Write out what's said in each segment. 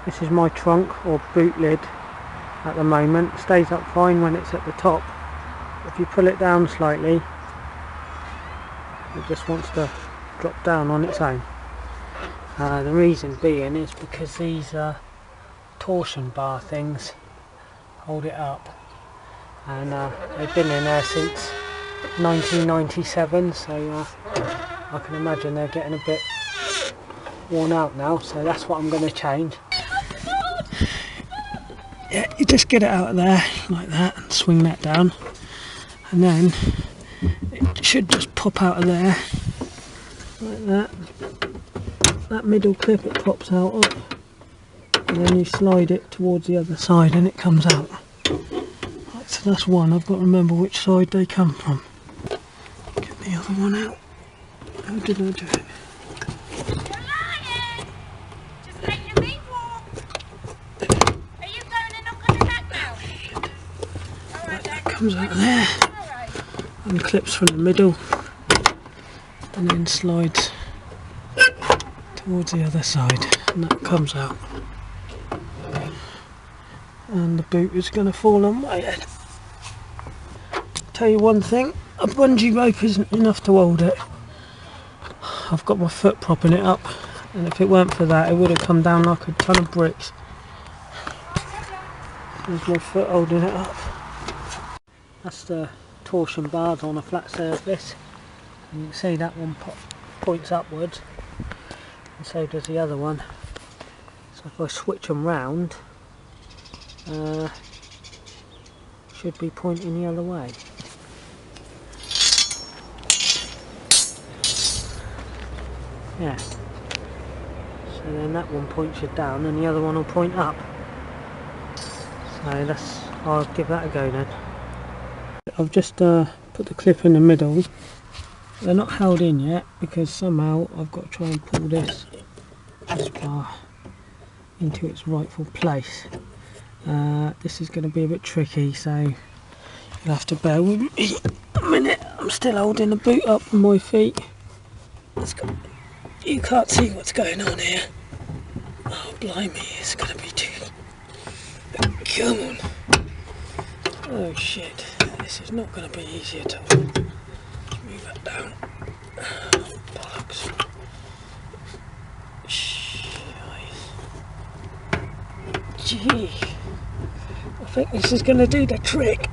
This is my trunk or boot lid at the moment. It stays up fine when it's at the top. If you pull it down slightly, it just wants to drop down on its own. The reason being is because these torsion bar things hold it up, and they've been in there since 1997, so I can imagine they're getting a bit worn out now, so that's what I'm going to change. Yeah, you just get it out of there like that and swing that down, and then it should just pop out of there like that. That middle clip it pops out of, and then you slide it towards the other side and it comes out. Right, so that's one. I've got to remember which side they come from. Get the other one out. How did I do it? Comes out of there and clips from the middle and then slides towards the other side, and that comes out, and the boot is going to fall on my head. Tell you one thing, a bungee rope isn't enough to hold it. I've got my foot propping it up, and if it weren't for that it would have come down like a ton of bricks. There's my foot holding it up. That's the torsion bars on a flat surface, and you can see that one points upwards, and so does the other one. So if I switch them round, should be pointing the other way. Yeah. So then that one points you down, and the other one will point up. So I'll give that a go then. I've just put the clip in the middle. They're not held in yet because somehow I've got to try and pull this bar into its rightful place. This is going to be a bit tricky, so you'll have to bear with me a minute. I'm still holding the boot up with my feet. You can't see what's going on here. Oh blimey, it's going to be too... Come on. Oh shit. This is not going to be easy at all. Let's move that down. Oh, bollocks. Gee. I think this is going to do the trick.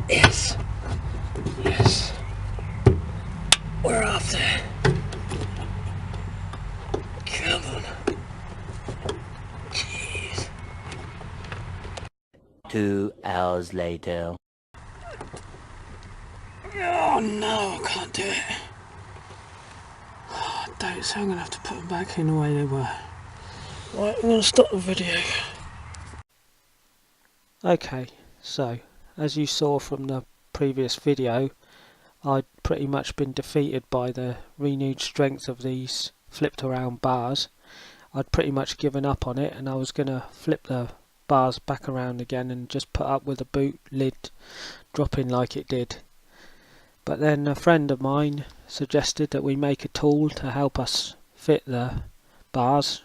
Yes. Yes. We're off there. Come on. Jeez. 2 hours later. Oh no, I can't do it. Oh, I don't, so I'm going to have to put them back in the way they were. Right, I'm going to stop the video. Okay, so as you saw from the previous video, I'd pretty much been defeated by the renewed strength of these flipped around bars. I'd pretty much given up on it, and I was going to flip the bars back around again and just put up with the boot lid dropping like it did. But then a friend of mine suggested that we make a tool to help us fit the bars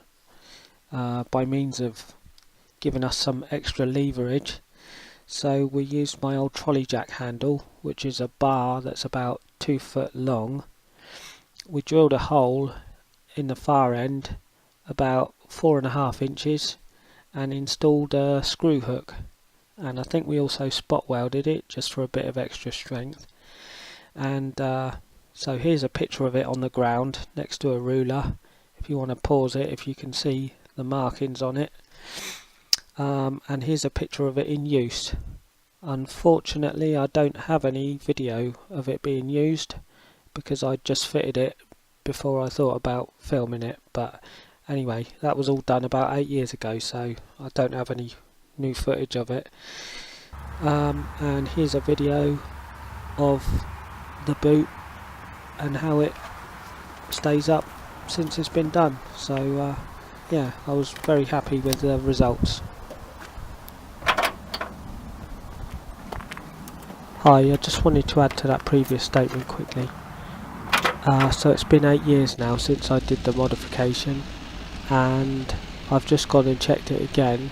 by means of giving us some extra leverage. So we used my old trolley jack handle, which is a bar that's about 2 foot long. We drilled a hole in the far end about 4.5 inches and installed a screw hook, and I think we also spot welded it just for a bit of extra strength. And so here's a picture of it on the ground next to a ruler. If you want to pause it, if you can see the markings on it. And here's a picture of it in use. Unfortunately I don't have any video of it being used because I just fitted it before I thought about filming it, but anyway, that was all done about 8 years ago, so I don't have any new footage of it. And here's a video of the boot and how it stays up since it's been done. So yeah, I was very happy with the results. Hi, I just wanted to add to that previous statement quickly. So it's been 8 years now since I did the modification, and I've just gone and checked it again,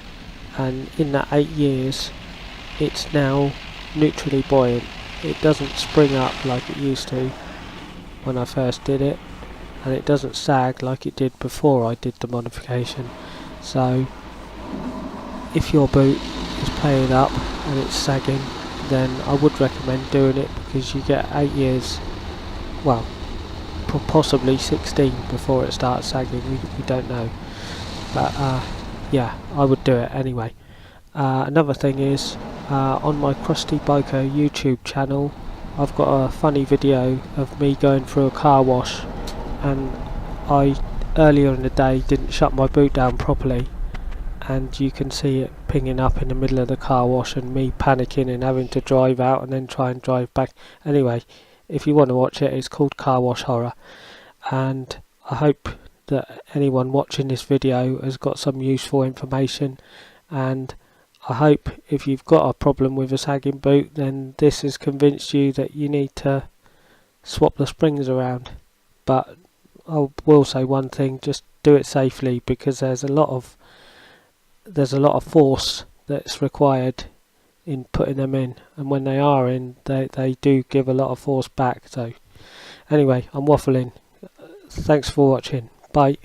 and in that 8 years it's now neutrally buoyant. It doesn't spring up like it used to when I first did it, and it doesn't sag like it did before I did the modification. So if your boot is playing up and it's sagging, then I would recommend doing it, because you get 8 years, well, possibly 16 before it starts sagging. We don't know, but yeah, I would do it anyway. Another thing is, on my Krusty Biker YouTube channel, I've got a funny video of me going through a car wash, and I earlier in the day didn't shut my boot down properly, and you can see it pinging up in the middle of the car wash and me panicking and having to drive out and then try and drive back. Anyway, if you want to watch it, it's called Car Wash Horror, and I hope that anyone watching this video has got some useful information, and I hope if you've got a problem with a sagging boot, then this has convinced you that you need to swap the springs around. But I will say one thing: just do it safely, because there's a lot of force that's required in putting them in, and when they are in, they do give a lot of force back. So anyway, I'm waffling. Thanks for watching. Bye.